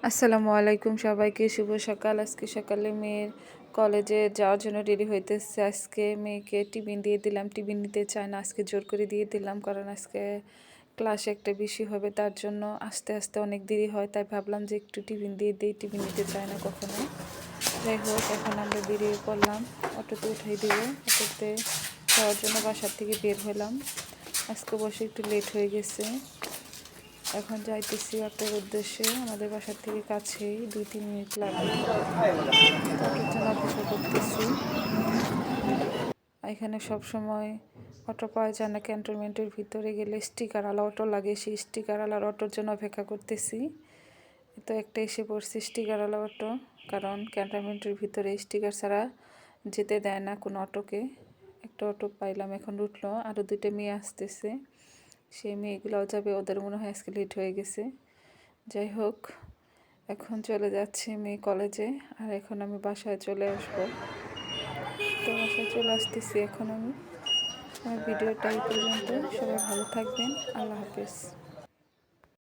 আসসালামু আলাইকুম সবাইকে শুভ সকাল। আজকে সকালে মেয়ের কলেজে যাওয়ার জন্য রেডি হইতেছে। আজকে মেয়েকে টিফিন দিয়ে দিলাম, টিফিন নিতে চায় না, আজকে জোর করে দিয়ে দিলাম, কারণ আজকে ক্লাস একটা বেশি হবে, তার জন্য আস্তে আস্তে অনেক দেরি হয়, তাই ভাবলাম যে একটু টিফিন দিয়ে দিই, টিফিন নিতে চায় না কখনো। যাই হোক, এখন আমরা বেরিয়ে পড়লাম, অটোতে উঠাই দেবো, অটোতে যাওয়ার জন্য বাসার থেকে বের হলাম। আজকে বসে একটু লেট হয়ে গেছে, এখন যাইতেছি আপনার উদ্দেশ্যে। আমাদের বাসার থেকে কাছেই, 2-3 মিনিট লাগে, অটোর জন্য অপেক্ষা করতেছি। এখানে সব সময় অটো পাওয়া যায় না, ক্যান্টনমেন্টের ভিতরে গেলে স্টিকারওয়ালা অটো লাগে, সেই স্টিকারওয়ালার অটোর জন্য অপেক্ষা করতেছি। তো একটা এসে পড়ছি স্টিকারওয়ালা অটো, কারণ ক্যান্টনমেন্টের ভিতরে স্টিকার ছাড়া যেতে দেয় না কোনো অটোকে। একটা অটো পাইলাম, এখন উঠলো, আরও 2টা মেয়ে আসতেছে, সেই মেয়েগুলোও যাবে, ওদের মনে হয় আজকে লেট হয়ে গেছে। যাই হোক, এখন চলে যাচ্ছে মেয়ে কলেজে, আর এখন আমি বাসায় চলে আসবো। তো বাসায় চলে আসতেছি এখন আমি। আমার ভিডিওটা এই পর্যন্ত, সবাই ভালো থাকবেন, আল্লাহ হাফেজ।